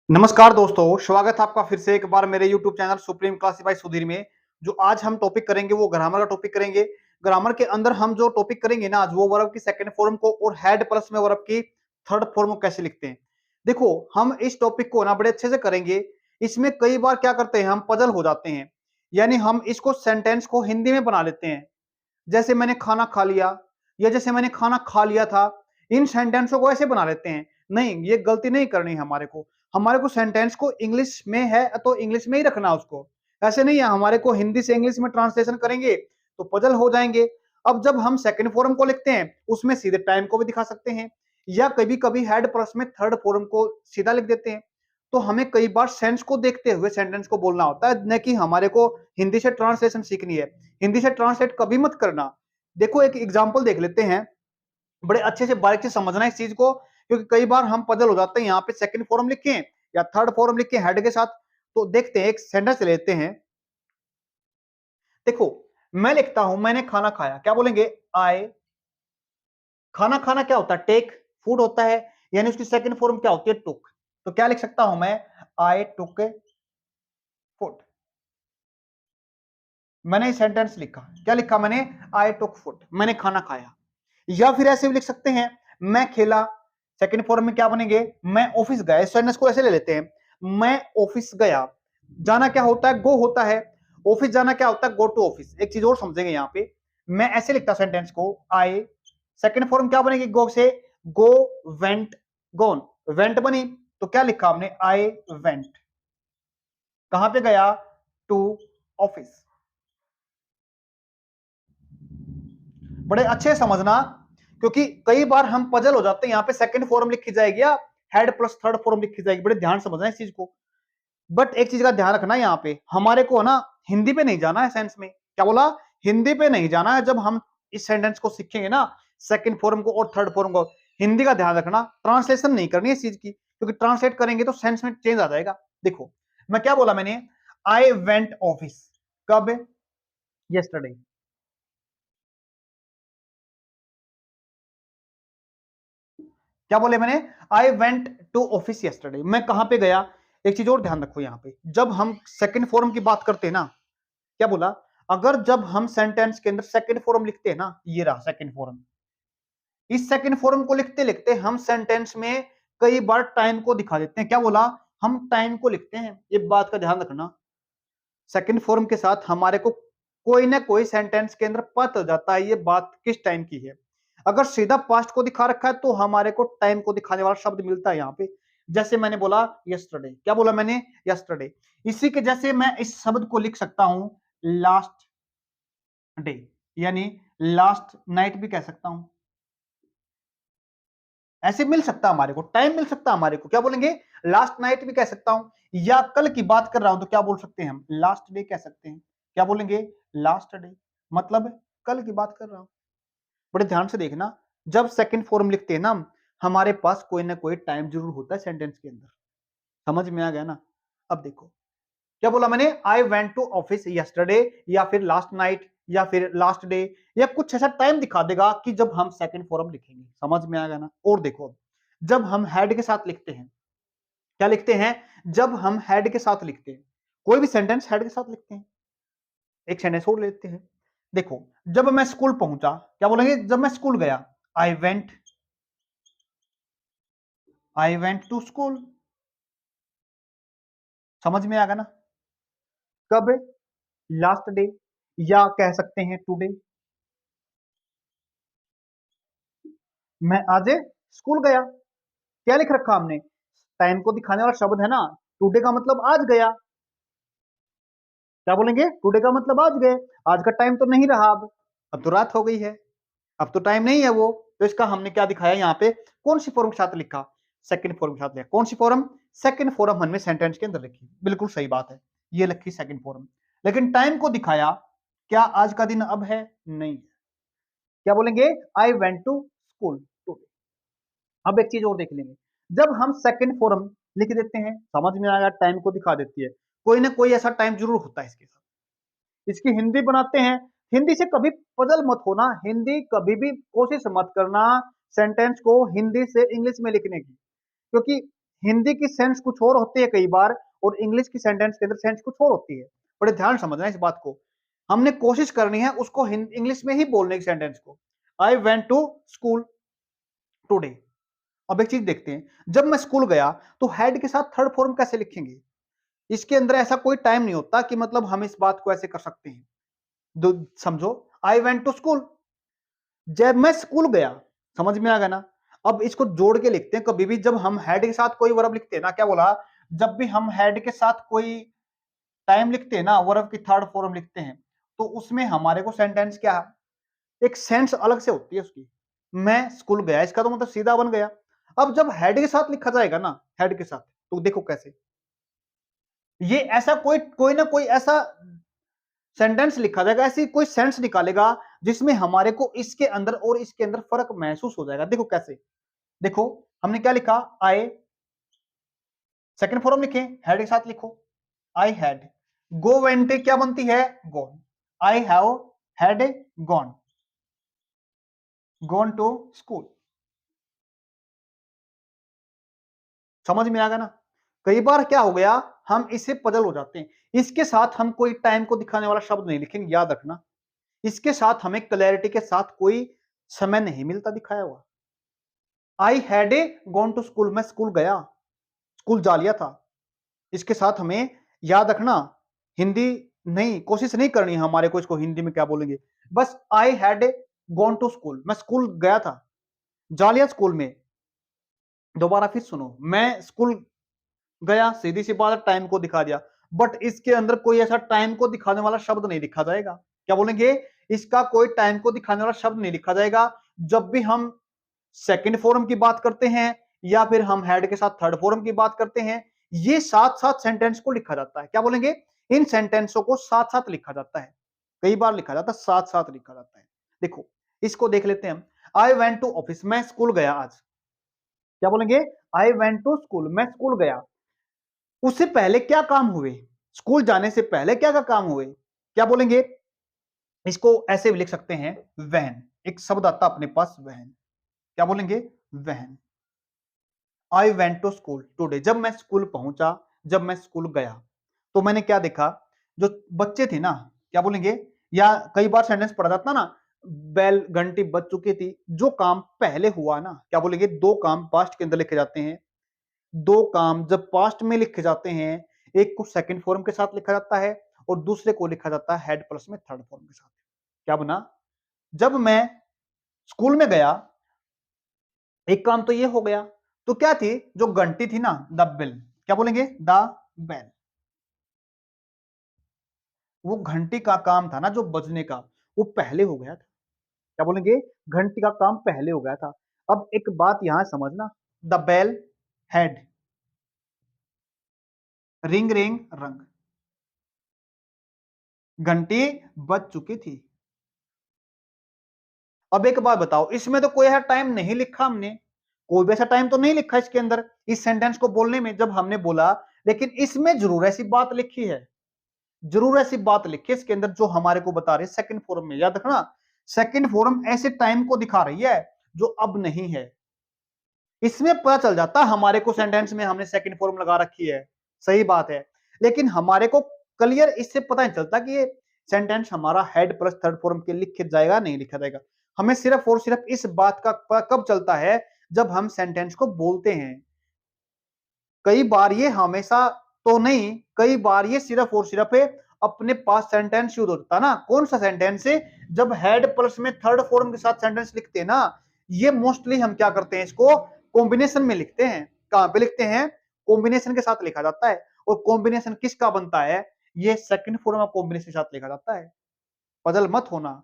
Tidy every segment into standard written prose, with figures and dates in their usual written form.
नमस्कार दोस्तों, स्वागत है आपका फिर से एक बार मेरे YouTube channel supreme classify Sudhir में। जो आज हम टॉपिक करेंगे वो ग्रामर का टॉपिक करेंगे। ग्रामर के अंदर हम जो टॉपिक करेंगे ना आज वो वर्ब की सेकंड फॉर्म को और हेड प्लस में वर्ब की थर्ड फॉर्म को कैसे लिखते हैं। देखो, हम इस टॉपिक को ना बड़े अच्छे से करेंगे। इसमें कई बार क्या करते हैं, हम पजल हो जाते हैं। यानी हम इसको सेंटेंस को हिंदी में बना लेते हैं। जैसे मैंने खाना खा लिया या जैसे मैंने खाना खा लिया था, इन सेंटेंसों को ऐसे बना लेते हैं। नहीं, ये गलती नहीं करनी है हमारे को सेंटेंस को इंग्लिश में है तो इंग्लिश में ही रखना है उसको। ऐसे नहीं है हमारे को हिंदी से इंग्लिश में ट्रांसलेशन करेंगे तो पजल हो जाएंगे। अब जब हम सेकंड फॉर्म को लिखते हैं उसमें सीधे टाइम को भी दिखा सकते हैं या कभी कभी हेड प्लस में थर्ड फॉर्म को सीधा लिख देते हैं। तो हमें कई बार सेंस को देखते हुए सेंटेंस को बोलना होता है, न कि हमारे को हिंदी से ट्रांसलेशन सीखनी है। हिंदी से ट्रांसलेट कभी मत करना। देखो, एक एग्जांपल देख लेते हैं, बड़े अच्छे से बारीक से समझना इस चीज को, क्योंकि कई बार हम पजल हो जाते हैं। यहाँ पे सेकंड फॉर्म लिखें या थर्ड फॉर्म लिखें हेड के साथ। तो देखते हैं, एक सेंटेंस लेते हैं। देखो, मैं लिखता हूं मैंने खाना खाया, क्या बोलेंगे? आई। खाना खाना क्या होता है? टेक। फूड होता है, यानी उसकी सेकंड फॉर्म क्या होती है? टुक। तो क्या लिख सकता हूं मैं? आई टुक फूड। मैंने सेंटेंस लिखा, क्या लिखा मैंने? आई टुक फूड, मैंने खाना खाया। या फिर ऐसे भी लिख सकते हैं, मैं खेला। सेकंड फॉर्म में क्या बनेंगे? मैं ऑफिस गया। इस सेंटेंस को ऐसे ले लेते हैं, मैं ऑफिस गया। जाना क्या होता है? गो होता है। ऑफिस जाना क्या होता है? Go to office. एक चीज और समझेंगे यहाँ पे, मैं ऐसे लिखता सेंटेंस को, आई। सेकंड फॉर्म क्या बनेगी गो से? गो, वेंट, गोन। वेंट बनी तो क्या लिखा हमने? I went. कहां पे गया? To office. बड़े अच्छे समझना, क्योंकि कई बार हम पजल हो जाते हैं। यहाँ पे सेकंड फॉर्म लिखी जाएगी या हेड प्लस थर्ड फॉर्म लिखी जाएगी। बड़े ध्यान समझना इस चीज को। बट एक चीज का ध्यान रखना, यहाँ पे हमारे को ना हिंदी पे नहीं जाना है सेंस में। क्या बोला? हिंदी पे नहीं जाना है। जब हम इस सेंटेंस को सीखेंगे ना, सेकंड फॉर्म को और थर्ड फॉर्म को, हिंदी का ध्यान रखना। ट्रांसलेशन नहीं करनी है इस चीज की, क्योंकि ट्रांसलेट करेंगे तो सेंस में चेंज आ जाएगा। देखो, मैं क्या बोला मैंने? I went office. कब? यस्टरडे। क्या बोले मैंने? I went to office yesterday. मैं कहां पे गया? एक चीज और ध्यान रखो, यहाँ पे जब हम सेकंड फॉर्म की बात करते हैं ना, क्या बोला? अगर जब हम सेंटेंस के अंदर सेकंड फॉर्म लिखते हैं ना, ये रहा सेकंड फॉर्म। इस सेकंड फॉर्म को लिखते लिखते हम सेंटेंस में कई बार टाइम को दिखा देते हैं। क्या बोला? हम टाइम को लिखते हैं। ये बात का ध्यान रखना। सेकंड फॉर्म के साथ हमारे को कोई ना कोई सेंटेंस के अंदर पता चल जाता है ये बात किस टाइम की है। अगर सीधा पास्ट को दिखा रखा है तो हमारे को टाइम को दिखाने वाला शब्द मिलता है यहाँ पे। जैसे मैंने बोला यस्टरडे। क्या बोला मैंने? यस्टरडे। इसी के जैसे मैं इस शब्द को लिख सकता हूं लास्ट डे, यानी लास्ट नाइट भी कह सकता हूं। ऐसे मिल सकता है हमारे को, टाइम मिल सकता है हमारे को। क्या बोलेंगे? लास्ट नाइट भी कह सकता हूं। या कल की बात कर रहा हूं तो क्या बोल सकते हैं हम? लास्ट डे कह सकते हैं। क्या बोलेंगे? Last day. मतलब कल की बात कर रहा हूं। बड़े ध्यान से देखना, जब सेकंड फॉर्म लिखते हैं ना हमारे पास कोई ना कोई टाइम जरूर होता है सेंटेंस के अंदर। समझ में आ गया ना? अब देखो, क्या बोला मैंने? I went to office yesterday, या फिर लास्ट नाइट, या फिर लास्ट डे, या कुछ ऐसा टाइम दिखा देगा कि जब हम सेकंड फॉर्म लिखेंगे। समझ में आ गया ना? और देखो, जब हम हेड के साथ लिखते हैं, क्या लिखते हैं? जब हम हेड के साथ लिखते हैं, कोई भी सेंटेंस हेड के साथ लिखते हैं। एक सेंटेंस और लेते हैं। देखो, जब मैं स्कूल पहुंचा, क्या बोलेंगे? जब मैं स्कूल गया, आई वेंट टू स्कूल। समझ में आ गया ना? कब? लास्ट डे, या कह सकते हैं टुडे। मैं आज स्कूल गया। क्या लिख रखा हमने? टाइम को दिखाने वाला शब्द है ना। टुडे का मतलब आज गया। क्या बोलेंगे? टुडे का मतलब आज गए। आज का टाइम तो नहीं रहा। अब तो रात हो गई है। अब तो टाइम नहीं है वो। तो इसका हमने क्या दिखाया यहाँ पे? कौन सी फॉर्म के साथ लिखा? सेकंड फॉर्म के साथ लिखा। कौन सी फॉर्म? सेकंड फॉर्म हमने सेंटेंस के अंदर लिखी। बिल्कुल सही बात है, ये लिखी सेकंड फॉर्म। लेकिन टाइम को दिखाया। क्या आज का दिन अब है? नहीं। क्या बोलेंगे? I went to school today. अब एक चीज और देख लेंगे, जब हम सेकंड फॉर्म लिख देते हैं, समझ में आएगा, टाइम को दिखा देती है। कोई ना कोई ऐसा टाइम जरूर होता है इसके साथ। इसकी हिंदी बनाते हैं। हिंदी से कभी पजल मत होना। हिंदी कभी भी कोशिश मत करना सेंटेंस को हिंदी से इंग्लिश में लिखने की, क्योंकि हिंदी की सेंस कुछ और होती है कई बार, और इंग्लिश की सेंटेंस के अंदर सेंस कुछ और होती है। बड़े ध्यान समझना इस बात को। हमने कोशिश करनी है उसको इंग्लिश में ही बोलने की सेंटेंस को। I went to school today. अब एक चीज देखते हैं, जब मैं स्कूल गया तो हेड के साथ थर्ड फॉर्म कैसे लिखेंगे? इसके अंदर ऐसा कोई टाइम नहीं होता कि मतलब हम इस बात को ऐसे कर सकते हैं। समझो, आई वेंट टू स्कूल, जब मैं स्कूल गया, समझ में आ गया ना? अब इसको जोड़ के लिखते हैं। कभी भी जब हम हेड के साथ कोई वर्ब लिखते हैं ना, क्या बोला, जब भी हम हेड के साथ कोई टाइम लिखते हैं ना, वर्ब की थर्ड फॉर्म लिखते हैं, तो उसमें हमारे को सेंटेंस क्या, एक सेंस अलग से होती है उसकी। मैं स्कूल गया, इसका तो मतलब सीधा बन गया। अब जब हेड के साथ लिखा जाएगा ना, हेड के साथ, तो देखो कैसे, ये ऐसा कोई कोई ना कोई ऐसा सेंटेंस लिखा जाएगा, ऐसी कोई सेंस निकालेगा जिसमें हमारे को इसके अंदर और इसके अंदर फर्क महसूस हो जाएगा। देखो कैसे, देखो हमने क्या लिखा, आई, सेकंड फॉर्म लिखे, हेड के साथ लिखो, आई हैड। गो वेंटे क्या बनती है, gone. I have had gone, gone to school. समझ में आ गया ना? कई बार क्या हो गया, हम इससे पजल हो जाते हैं। इसके साथ हम कोई टाइम को दिखाने वाला शब्द नहीं लिखेंगे, याद रखना। इसके साथ हमें क्लैरिटी के साथ कोई समय नहीं मिलता दिखाया हुआ। I had a gone to school, मैं स्कूल गया, स्कूल जा लिया था। इसके साथ हमें याद रखना, हिंदी नहीं, कोशिश नहीं करनी हमारे को इसको हिंदी में क्या बोलेंगे। बस I had gone to school, मैं स्कूल गया था, जा लिया स्कूल में। दोबारा फिर सुनो, मैं स्कूल गया, सीधी सी बात, टाइम को दिखा दिया। बट इसके अंदर कोई ऐसा टाइम को दिखाने वाला शब्द नहीं लिखा जाएगा। क्या बोलेंगे, इसका कोई टाइम को दिखाने वाला शब्द नहीं लिखा जाएगा। जब भी हम सेकंड फॉर्म की बात करते हैं या फिर हम हेड के साथ थर्ड फॉर्म की बात करते हैं, ये साथ साथ सेंटेंस को लिखा जाता है। क्या बोलेंगे, इन सेंटेंसों को साथ साथ लिखा जाता है। कई बार लिखा जाता है, साथ साथ लिखा जाता है। देखो इसको देख लेते हैं हम। आई वेंट टू ऑफिस, मैं स्कूल गया आज। क्या बोलेंगे, आई वेंट टू स्कूल, मैं स्कूल गया। उससे पहले क्या काम हुए, स्कूल जाने से पहले क्या क्या काम हुए, क्या बोलेंगे, इसको ऐसे भी लिख सकते हैं, वहन। एक शब्द आता अपने पास, वहन। क्या बोलेंगे, वहन। I went to school today, जब मैं स्कूल पहुंचा, जब मैं स्कूल गया, तो मैंने क्या देखा, जो बच्चे थे ना, क्या बोलेंगे, या कई बार सेंटेंस पढ़ा जाता ना, बेल घंटी बज चुकी थी, जो काम पहले हुआ ना, क्या बोलेंगे, दो काम पास्ट के अंदर लिखे जाते हैं। दो काम जब पास्ट में लिखे जाते हैं, एक को सेकंड फॉर्म के साथ लिखा जाता है और दूसरे को लिखा जाता है हेड प्लस में थर्ड फॉर्म के साथ। क्या बना, जब मैं स्कूल में गया, एक काम तो ये हो गया। तो क्या थी, जो घंटी थी ना, द बेल, क्या बोलेंगे, द बेल, वो घंटी का काम था ना जो बजने का, वो पहले हो गया था। क्या बोलेंगे, घंटी का काम पहले हो गया था। अब एक बात यहां समझना, the bell had ring ring rang, घंटी बज चुकी थी। अब एक बात बताओ, इसमें तो कोई ऐसा टाइम नहीं लिखा हमने, कोई भी ऐसा टाइम तो नहीं लिखा इसके अंदर, इस सेंटेंस को बोलने में जब हमने बोला। लेकिन इसमें जरूर ऐसी बात लिखी है, जरूर ऐसी बात लिखी है इसके अंदर जो हमारे को बता रही है सेकंड फॉर्म में। याद रखना, सेकंड फॉर्म ऐसे टाइम को दिखा रही है जो अब नहीं है। इसमें पता चल जाता हमारे को सेंटेंस में हमने सेकंड फॉर्म लगा रखी है, सही बात है। लेकिन हमारे को क्लियर इससे पता नहीं चलता कि ये सेंटेंस हमारा हेड प्लस थर्ड फॉर्म के लिखे जाएगा नहीं लिखा जाएगा। हमें सिर्फ और सिर्फ इस बात का पता कब चलता है, जब हम सेंटेंस को बोलते हैं। कई बार ये हमेशा तो नहीं, कई बार ये सिर्फ और सिर्फ अपने पास सेंटेंस यूज होता है ना। कौन सा सेंटेंस है, जब हेड प्लस में थर्ड फॉर्म के साथ सेंटेंस लिखते हैं ना, ये मोस्टली हम क्या करते हैं, इसको कॉम्बिनेशन में लिखते हैं। कहां पे लिखते हैं, कॉम्बिनेशन के साथ लिखा जाता है। और कॉम्बिनेशन किसका बनता है, ये सेकंड फॉर्म ऑफ कॉम्बिनेशन के साथ लिखा जाता है। बदल मत होना,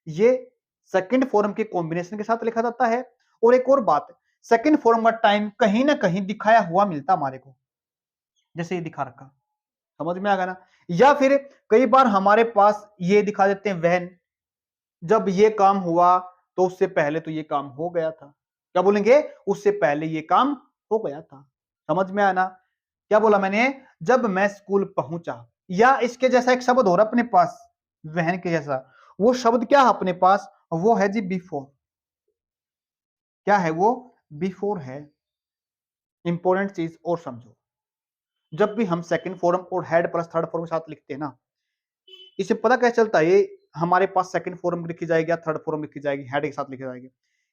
ये सेकंड फॉर्म के कॉम्बिनेशन के साथ लिखा जाता है। और एक और बात, सेकंड फॉर्म का टाइम कहीं ना कहीं दिखाया हुआ मिलता हमारे को, जैसे ये दिखा रखा, समझ में आ गया ना। या फिर कई बार हमारे पास ये दिखा देते हैं वहन, जब ये काम हुआ तो उससे पहले तो ये काम हो गया था। क्या बोलेंगे, उससे पहले ये काम हो गया था। समझ में आया ना, क्या बोला मैंने, जब मैं स्कूल पहुंचा। या इसके जैसा एक शब्द हो रहा अपने पास, वहन के जैसा, वो शब्द क्या है अपने पास, वो है जी बिफोर। क्या है वो, बिफोर है। इंपॉर्टेंट चीज और समझो, जब भी हम सेकंड फॉर्म और हेड प्लस थर्ड फॉर्म के साथ लिखते हैं ना, इसे पता कैसे चलता है ये हमारे पास सेकंड फॉर्म लिखी जाएगी या थर्ड फॉर्म लिखी जाएगी, हेड के साथ लिखी जाएगी।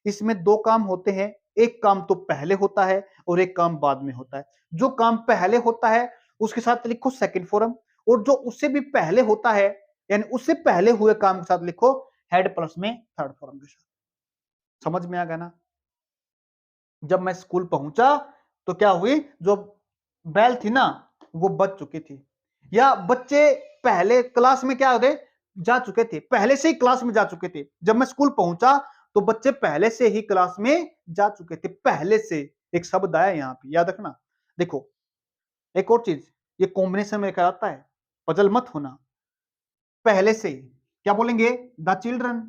इसमें दो काम होते हैं, एक काम तो पहले होता है और एक काम बाद में होता है। जो काम पहले होता है उसके साथ लिखो सेकंड फॉर्म, और जो उससे भी पहले होता है यानी उससे पहले हुए काम के साथ लिखो हेड प्लस में थर्ड फॉर्म के साथ। समझ में आ गया ना? जब मैं स्कूल पहुंचा तो क्या हुई, जो बेल थी ना वो बज चुकी थी, या बच्चे पहले क्लास में क्या होते जा चुके थे, पहले से ही क्लास में जा चुके थे। जब मैं स्कूल पहुंचा तो बच्चे पहले से ही क्लास में जा चुके थे, पहले से एक शब्द आया यहाँ पे, याद रखना। देखो एक और चीज, ये कॉम्बिनेशन में क्या आता है, पजल मत होना। पहले से क्या बोलेंगे, द चिल्ड्रन।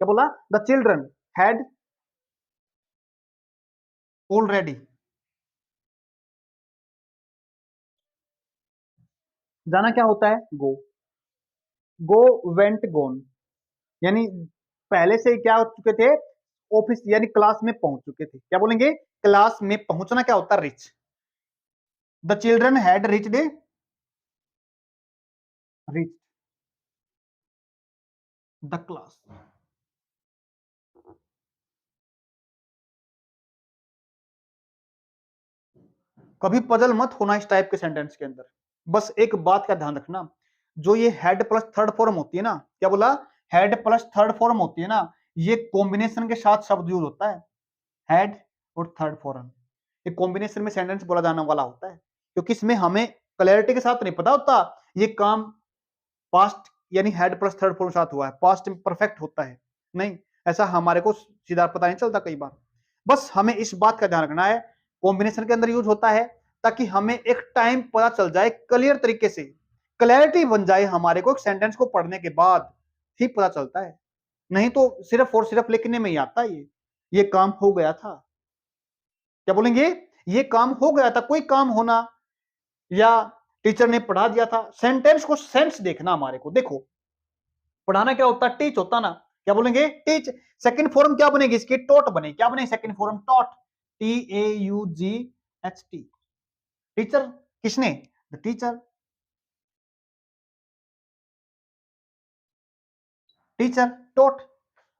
क्या बोला, द चिल्ड्रन हैड ऑलरेडी। जाना क्या होता है, गो। गो, वेंट, गोन, यानी पहले से ही क्या हो चुके थे, ऑफिस यानी क्लास में पहुंच चुके थे। क्या बोलेंगे, क्लास में पहुंचना क्या होता है, reach. The children had reached, reach the class. कभी पजल मत होना इस टाइप के सेंटेंस के अंदर। बस एक बात का ध्यान रखना, जो ये हेड प्लस थर्ड फॉर्म होती है ना, क्या बोला, हेड प्लस थर्ड फॉर्म होती है ना, ये कॉम्बिनेशन के साथ शब्द यूज होता है, हेड और थर्ड फॉर्म। ये कॉम्बिनेशन में सेंटेंस बोला जाने वाला होता है, क्योंकि इसमें हमें क्लैरिटी के साथ नहीं पता होता ये काम पास्ट यानी हेड प्लस थर्ड फॉर्म साथ हुआ है, पास्ट में परफेक्ट होता है नहीं, ऐसा हमारे को सीधा पता नहीं चलता कई बार। बस हमें इस बात का ध्यान रखना है, कॉम्बिनेशन के अंदर यूज होता है ताकि हमें एक टाइम पता चल जाए क्लियर तरीके से, क्लैरिटी बन जाए हमारे को, सेंटेंस को पढ़ने के बाद ही पता चलता है। नहीं तो सिर्फ और सिर्फ लिखने में ही आता है ये काम हो गया था। क्या बोलेंगे, ये काम हो गया था, कोई काम होना या टीचर ने पढ़ा दिया था, सेंटेंस को सेंस देखना हमारे को। देखो पढ़ाना क्या होता है, टीच होता ना। क्या बोलेंगे, टीच। सेकंड फॉर्म क्या बनेगी इसकी, टॉट बने। क्या बने second form, taught, TAUGHT। Teacher किसने, द टीचर। टीचर टॉट,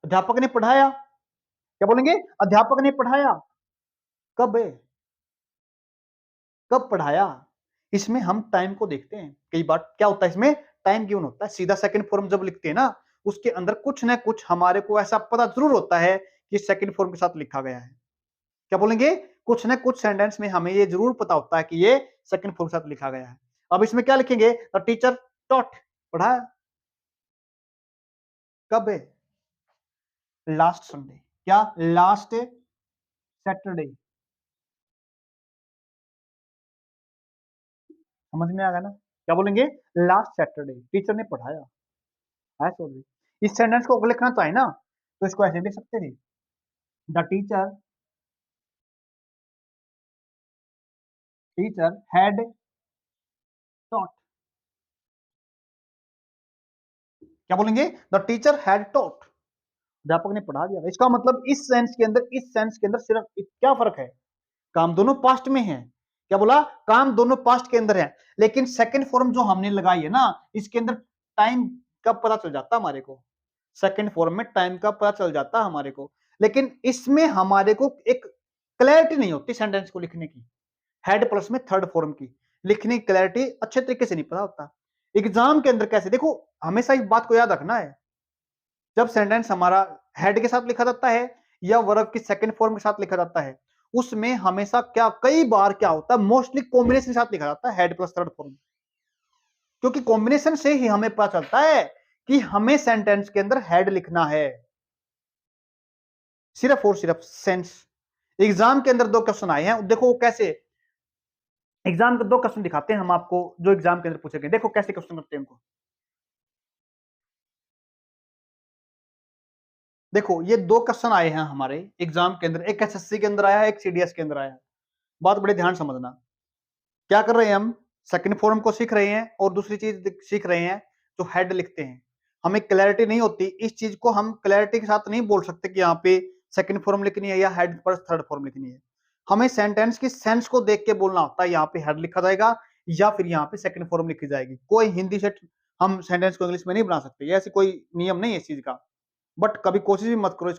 अध्यापक ने पढ़ाया। क्या बोलेंगे, अध्यापक ने पढ़ाया। कब है, कब पढ़ाया। इसमें हम टाइम को देखते हैं, कई बार क्या होता है इसमें टाइम गिवन होता है। सीधा सेकंड फॉर्म जब लिखते हैं ना, उसके अंदर कुछ ना कुछ हमारे को ऐसा पता जरूर होता है कि सेकंड फॉर्म के साथ लिखा गया है। क्या बोलेंगे, कुछ ना कुछ सेंटेंस में हमें ये जरूर पता होता है कि ये सेकंड फॉर्म के साथ लिखा गया है। अब इसमें क्या लिखेंगे, द टीचर टॉट, पढ़ाया। कब है, लास्ट संडे। क्या, लास्ट सैटरडे। समझ में आ गया ना? क्या बोलेंगे, लास्ट सैटरडे टीचर ने पढ़ाया है। सॉरी, इस सेंटेंस को अगर लिखना चाहे ना तो इसको ऐसे लिख सकते थे, the teacher, teacher had taught. क्या बोलेंगे, द टीचर हैड टॉट, अध्यापक ने पढ़ा दिया। इसका मतलब इस सेंस के अंदर, इस सेंस के अंदर सिर्फ क्या फर्क है, काम दोनों पास्ट में है। क्या बोला, काम दोनों पास्ट के अंदर है, लेकिन सेकंड फॉर्म जो हमने लगाई है ना, इसके अंदर टाइम का पता चल जाता हमारे को। सेकंड फॉर्म में टाइम का पता चल जाता हमारे को, लेकिन इसमें हमारे को एक क्लैरिटी नहीं होती सेंटेंस को लिखने की। हेड प्लस में थर्ड फॉर्म की लिखने की क्लैरिटी अच्छे तरीके से नहीं पता होता। एग्जाम के अंदर कैसे, देखो हमेशा इस बात को याद रखना है, जब सेंटेंस हमारा हेड के साथ लिखा जाता है या वर्ब की सेकंड फॉर्म के साथ लिखा जाता है, उसमें हमेशा क्या, कई बार क्या होता है, मोस्टली कॉम्बिनेशन के साथ लिखा जाता है हेड प्लस थर्ड फॉर्म, क्योंकि कॉम्बिनेशन से ही हमें पता चलता है कि हमें सेंटेंस के अंदर हेड लिखना है, सिर्फ और सिर्फ सेंस। एग्जाम के अंदर दो क्वेश्चन आए हैं, देखो वो कैसे, एग्जाम के दो क्वेश्चन दिखाते हैं हम आपको जो एग्जाम के अंदर पूछे गए, देखो कैसे क्वेश्चन करते हैं उनको। देखो ये दो क्वेश्चन आए हैं हमारे एग्जाम के अंदर, एक एसएससी के अंदर आया है, एक सीडीएस के अंदर आया है। बात बड़े ध्यान समझना, क्या कर रहे हैं हम, सेकंड फॉर्म को सीख रहे हैं और दूसरी चीज सीख रहे हैं जो हेड लिखते हैं। हमें क्लैरिटी नहीं होती, इस चीज को हम क्लैरिटी के साथ नहीं बोल सकते कि यहाँ पे सेकंड फॉर्म लिखनी है या हेड पर थर्ड फॉर्म लिखनी है। हमें सेंटेंस की सेंस को देख के बोलना होता है, यहाँ पे हेड लिखा जाएगा या फिर यहाँ पे सेकंड फॉर्म लिखी जाएगी। कोई हिंदी से हम सेंटेंस को इंग्लिश में नहीं बना सकते, ऐसी कोई नियम नहीं है इस चीज का। बट कभी कोशिश भी मत करो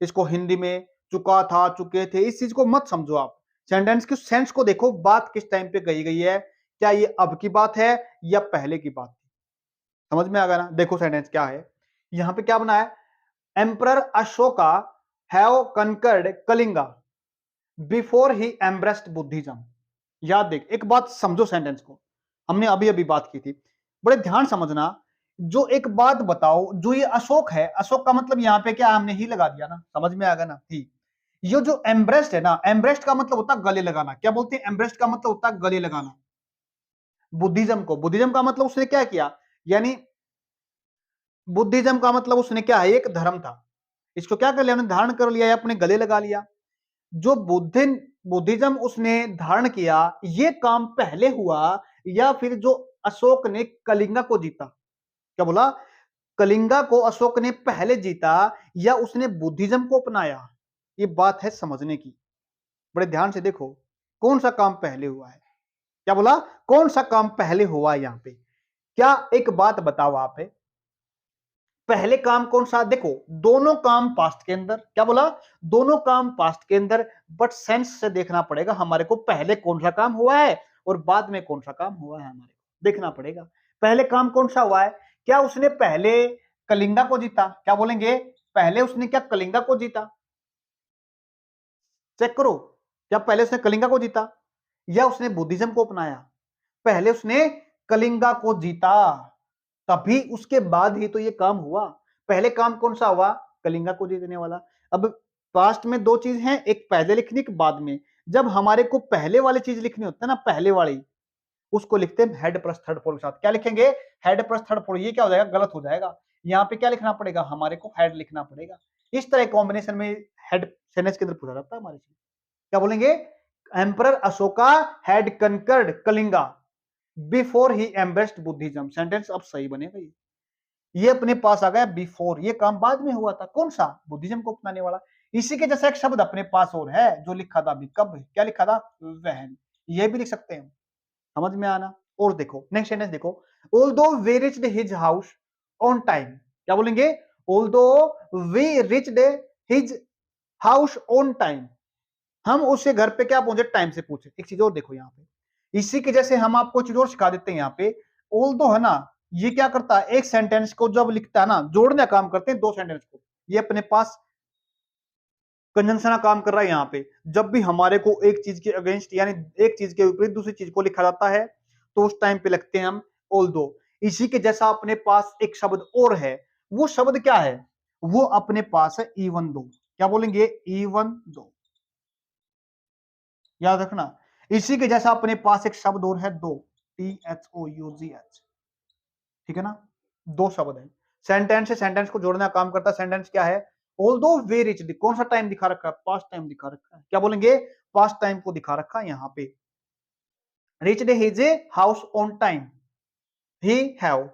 इसको हिंदी में चुका था, चुके थे, इस चीज को मत समझो आप। सेंटेंस की सेंस को देखो, बात किस टाइम पे कही गई है, क्या ये अब की बात है या पहले की बात थी। समझ में आ गया ना। देखो सेंटेंस क्या है, यहाँ पे क्या बना है, emperor Ashoka have conquered Kalinga before he embraced Buddhism. याद देख, एक बात समझो सेंटेंस को, हमने अभी अभी बात की थी, बड़े ध्यान समझना। जो एक बात बताओ, जो ये अशोक है, अशोक का मतलब यहाँ पे क्या, हमने ही लगा दिया ना, समझ में आ गया ना। ही, ये जो एम्ब्रेस्ड है ना, एम्ब्रेस्ड का मतलब होता है गले लगाना। क्या बोलते हैं, एम्ब्रेस्ड का मतलब होता है गले लगाना। बुद्धिज्म को, बुद्धिज्म का मतलब उसने क्या किया, यानी बुद्धिज्म का मतलब उसने क्या है, एक धर्म था, इसको क्या कर लिया, उन्होंने धारण कर लिया या अपने गले लगा लिया। जो बुद्धिज्म उसने धारण किया, ये काम पहले हुआ या फिर जो अशोक ने कलिंगा को जीता। क्या बोला, कलिंगा को अशोक ने पहले जीता या उसने बुद्धिज्म को अपनाया। ये बात है समझने की, बड़े ध्यान से देखो, कौन सा काम पहले हुआ है। क्या बोला, कौन सा काम पहले हुआ है यहाँ पे। क्या एक बात बताओ आप, पहले काम कौन सा, देखो दोनों काम पास्ट के अंदर। क्या बोला, दोनों काम पास्ट के अंदर, बट सेंस से देखना पड़ेगा हमारे को, पहले कौन सा काम हुआ है और बाद में कौन सा काम हुआ है, हमारे को देखना पड़ेगा। पहले काम कौन सा हुआ है, क्या उसने पहले कलिंगा को जीता। क्या बोलेंगे, पहले उसने क्या कलिंगा को जीता। चेक करो, क्या पहले उसने कलिंगा को जीता या उसने बुद्धिज्म को अपनाया। पहले उसने कलिंगा को जीता, तभी उसके बाद ही तो ये काम हुआ। पहले काम कौन सा हुआ, कलिंगा को जीतने वाला। अब पास्ट में दो चीज हैं, एक पहले लिखनी, एक बाद में। जब हमारे को पहले वाली चीज लिखनी होती है ना, पहले वाली, उसको लिखते हैं हेड प्लस थर्ड फॉर्म के साथ। क्या लिखेंगे, हेड प्लस थर्ड फॉर्म। ये क्या हो जाएगा, गलत हो जाएगा। यहाँ पे क्या लिखना पड़ेगा, हमारे को हेड लिखना पड़ेगा। इस तरह कॉम्बिनेशन में हेड सेंटेंस के अंदर पूछा जाता है हमारे से। क्या बोलेंगे, emperor Ashoka had conquered Kalinga before he embraced Buddhism. Sentence अब सही बनेगा। ये अपने पास आ गया बिफोर, ये काम बाद में हुआ था, कौन सा, बुद्धिज्म को अपनाने वाला। इसी के जैसा एक शब्द अपने पास और है जो लिखा था अभी, कब, क्या लिखा था, वहन। ये भी लिख सकते हैं, समझ में आना। और देखो नेक्स्ट सेंटेंस देखो, although we reached his house on time. क्या बोलेंगे, although we reached his house on time, हम उसके घर पे क्या पहुंचे, टाइम से पूछे। एक चीज और देखो यहाँ पे, इसी के जैसे हम आपको चीज और सिखा देते हैं यहाँ पे। ऑल्दो है ना, ये क्या करता है, एक सेंटेंस को जब लिखता है ना, जोड़ने का काम करते हैं दो सेंटेंस को। ये अपने पास कंजंक्शन का काम कर रहा है यहाँ पे। जब भी हमारे को एक चीज के अगेंस्ट, यानी एक चीज के विपरीत दूसरी चीज को लिखा जाता है, तो उस टाइम पे लगते हैं हम ऑल्दो। इसी के जैसा अपने पास एक शब्द और है, वो शब्द क्या है, वो अपने पास है इवन दो। क्या बोलेंगे, इवन दो, याद रखना। इसी के जैसा अपने पास एक शब्द और है दो, THOUGH। ठीक है ना, दो शब्द है। सेंटेंस से सेंटेंस को जोड़ने का काम करता है। सेंटेंस क्या है, ऑल्दो वे रिच्ड, कौन सा टाइम दिखा रखा है, पास्ट टाइम दिखा रखा है। क्या बोलेंगे, पास्ट टाइम को दिखा रखा है यहाँ पे। Reached his house on time, he have,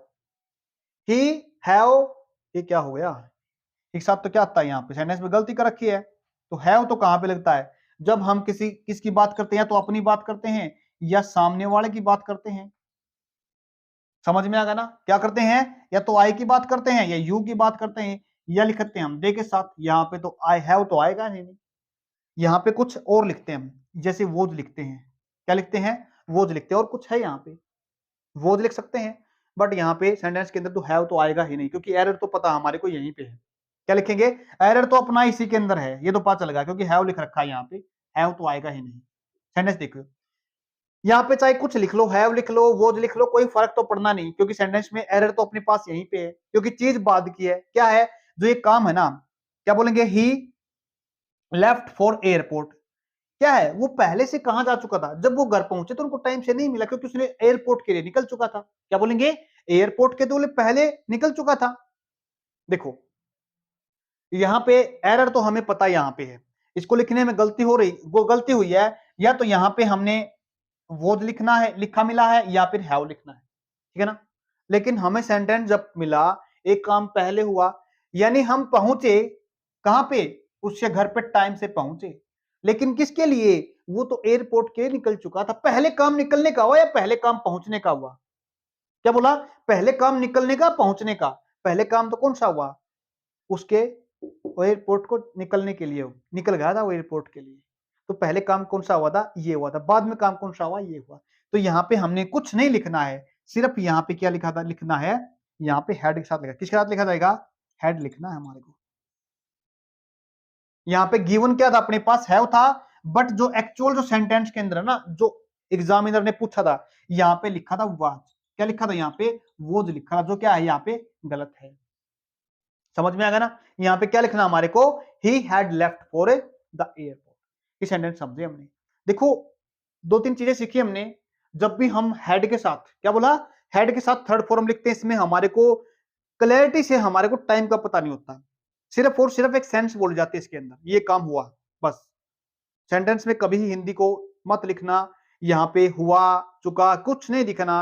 he have, ये क्या हो गया, एक साथ तो क्या आता है यहाँ पे, सेंटेंस में गलती कर रखी है। तो हैव तो कहां पे लगता है, जब हम किसकी बात करते हैं, तो अपनी बात करते हैं या सामने वाले की बात करते हैं। समझ में आ गया ना, क्या करते हैं, या तो आई की बात करते हैं या यू की बात करते हैं, या लिखते हैं हम दे के साथ। यहाँ पे तो आई हैव तो आएगा नहीं, यहाँ पे कुछ और लिखते हैं हम, जैसे वोज लिखते हैं। क्या लिखते हैं, वोज लिखते हैं, और कुछ है यहाँ पे, वोज लिख सकते हैं। बट यहाँ पे सेंटेंस के अंदर तो हैव तो आएगा ही नहीं, क्योंकि एरर तो पता हमारे को यहीं पे है। क्या लिखेंगे, एरर तो अपना इसी के अंदर है, ये तो पता चल गया, क्योंकि हैव लिख रखा है यहाँ पे, हैव तो आएगा ही नहीं। सेंटेंस देखो, यहाँ पे चाहे कुछ लिख लो, हैव लिख लो, वोज लिख लो, कोई फर्क तो पड़ना नहीं, क्योंकि सेंटेंस में एरर तो अपने पास यहीं पे है, क्योंकि चीज बाद की है। क्या है, जो ये काम है ना, क्या बोलेंगे, ही लेफ्ट फॉर एयरपोर्ट। क्या है, वो पहले से कहां जा चुका था, जब वो घर पहुंचे तो उनको टाइम से नहीं मिला, क्योंकि उसने एयरपोर्ट के लिए निकल चुका था। क्या बोलेंगे, एयरपोर्ट के तो पहले निकल चुका था। देखो यहाँ पे एरर तो हमें पता यहाँ पे है, इसको लिखने में गलती हो रही, वो गलती हुई है, या तो यहाँ पे हमने वोज लिखना है, लिखा मिला है, या फिर हैव लिखना है। ठीक है ना, लेकिन हमें सेंटेंस जब मिला, एक काम पहले हुआ, यानी हम पहुंचे कहां पे, उसके घर पे टाइम से पहुंचे। लेकिन किसके लिए, वो तो एयरपोर्ट के निकल चुका था। पहले काम निकलने का हुआ या पहले काम पहुंचने का हुआ? क्या बोला? पहले काम निकलने का, पहुंचने का। पहले काम तो कौन सा हुआ, उसके एयरपोर्ट को निकलने के लिए निकल गया था वो एयरपोर्ट के लिए। तो पहले काम कौन सा हुआ था, ये हुआ था। बाद में काम कौन सा हुआ, ये हुआ। तो यहाँ पे हमने कुछ नहीं लिखना है, सिर्फ यहाँ पे क्या लिखा था, लिखना है यहाँ पे हेड के साथ लिखा, किसके साथ लिखा जाएगा, हेड लिखना है हमारे को। यहाँ पे गिवन क्या था अपने पास, हैव था, बट जो एक्चुअल जो सेंटेंस के अंदर है ना, जो एग्जामिनर ने पूछा था, यहाँ पे लिखा था वाज। क्या लिखा था यहाँ पे, वोज लिखा था, जो क्या है यहाँ पे गलत है। समझ में आ गया ना? यहाँ पे क्या लिखना हमारे को, he had left for the airport. ये सेंटेंस समझे हमने। देखो दो तीन चीजें सीखी हमने। जब भी हम हेड के साथ, क्या बोला, हेड के साथ थर्ड फॉर्म लिखते हैं, इसमें हमारे को क्लैरिटी से हमारे को टाइम का पता नहीं होता, सिर्फ और सिर्फ एक सेंस बोली जाती है इसके अंदर, ये काम हुआ बस। सेंटेंस में कभी हिंदी को मत लिखना, यहाँ पे हुआ चुका कुछ नहीं दिखना,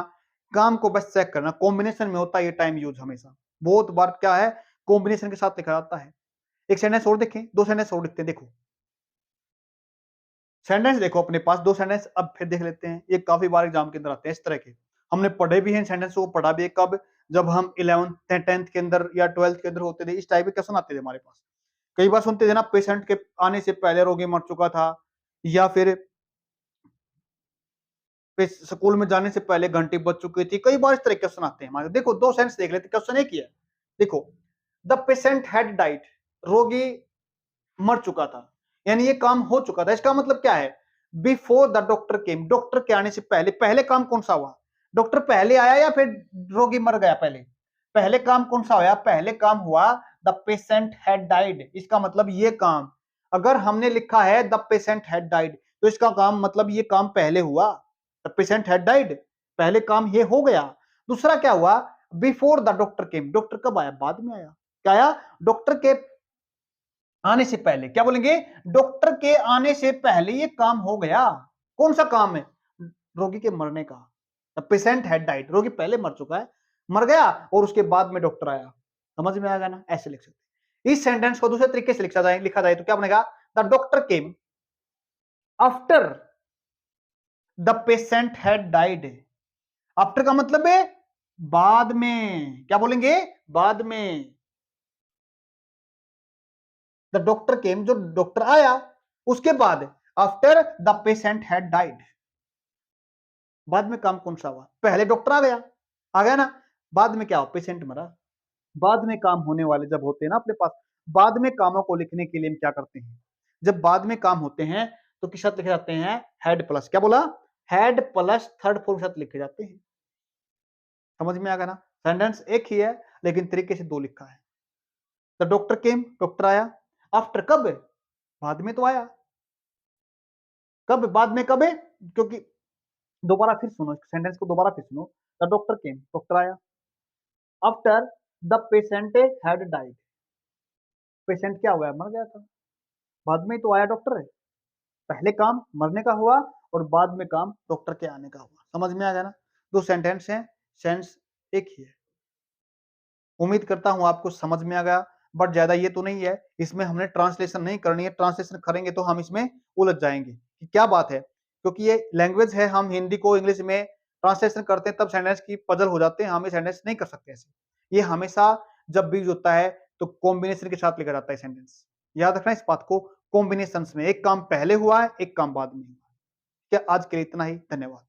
काम को बस चेक करना। कॉम्बिनेशन में होता है ये टाइम यूज हमेशा, बहुत बार क्या है कॉम्बिनेशन के साथ लिखा जाता है। एक सेंटेंस और देखें, दो सेंटेंस और लिखते हैं। देखो सेंटेंस देखो अपने पास दो सेंटेंस अब फिर देख लेते हैं, ये काफी बार एग्जाम के अंदर आते हैं इस तरह के। हमने पढ़े भी हैं सेंटेंस को, पढ़ा भी है कब, जब हम 11th 10th के अंदर या 12th के अंदर होते थे, इस टाइप के क्वेश्चन आते थे हमारे पास। कई बार सुनते थे ना, पेशेंट के आने से पहले रोगी मर चुका था, या फिर स्कूल में जाने से पहले घंटी बज चुकी थी। कई बार इस तरह के क्वेश्चन आते हैं हमारे। देखो दो सेंस देख लेते, क्वेश्चन एक ही है। देखो द पेशेंट हैड डाइड, रोगी मर चुका था, यानी ये काम हो चुका था। इसका मतलब क्या है, before the doctor came, doctor के आने से पहले। पहले काम कौन सा हुआ, डॉक्टर पहले आया या फिर रोगी मर गया पहले? पहले काम कौन सा हुआ, पहले काम हुआ द पेशेंट हैड डाइड। इसका मतलब ये काम, अगर हमने लिखा है द पेशेंट हैड डाइड, तो इसका काम मतलब ये काम पहले हुआ, द पेशेंट हैड डाइड, पहले काम ये हो गया। दूसरा क्या हुआ, before the doctor came, doctor कब आया, बाद में आया। क्या आया, डॉक्टर के आने से पहले। क्या बोलेंगे, डॉक्टर के आने से पहले ये काम हो गया। कौन सा काम है, रोगी के मरने का। द पेशेंट हैड डाइड, रोगी पहले मर चुका है, मर गया, और उसके बाद में डॉक्टर आया। समझ में आएगा ना, ऐसे लिख सकते। इस सेंटेंस को दूसरे तरीके से लिखा जाए तो क्या बनेगा, the doctor came after the patient had died. After का मतलब है बाद में। क्या बोलेंगे, बाद में। द डॉक्टर केम, जो डॉक्टर आया उसके बाद, after the patient had died. बाद में काम कौन सा हुआ, पहले डॉक्टर आ गया ना, बाद में क्या हुआ, पेशेंट मरा। बाद में काम होने वाले जब होते हैं ना अपने पास, बाद में कामों को लिखने के लिए हम क्या करते हैं, जब बाद में काम होते हैं तो किस साथ लिखे जाते हैं, हेड प्लस। क्या बोला, हेड प्लस थर्ड फॉर्म के साथ लिखे जाते हैं। समझ में आ गया ना, सेंटेंस एक ही है लेकिन तरीके से दो लिखा है। द डॉक्टर केम, डॉक्टर आया, आफ्टर कब, बाद में तो आया, कब बाद में कब है, क्योंकि दोबारा फिर सुनो सेंटेंस को, दोबारा फिर सुनो। द डॉक्टर केम, डॉक्टर आया, after the patient had died, patient क्या हो गया, मर गया था, बाद में तो आया डॉक्टर है। पहले काम मरने का हुआ और बाद में काम डॉक्टर के आने का हुआ। समझ में आ गया ना, दो सेंटेंस हैं, सेंस एक ही है। उम्मीद करता हूं आपको समझ में आ गया, बट ज्यादा ये तो नहीं है, इसमें हमने ट्रांसलेशन नहीं करनी है। ट्रांसलेशन करेंगे तो हम इसमें उलझ जाएंगे कि क्या बात है, क्योंकि ये लैंग्वेज है, हम हिंदी को इंग्लिश में ट्रांसलेशन करते हैं तब सेंटेंस की पजल हो जाते हैं, हम ये सेंटेंस नहीं कर सकते ऐसे। ये हमेशा जब भी होता है तो कॉम्बिनेशन के साथ लिखा जाता है सेंटेंस। याद रखना इस बात को, कॉम्बिनेशन में एक काम पहले हुआ है, एक काम बाद में हुआ है। क्या आज के लिए इतना ही, धन्यवाद।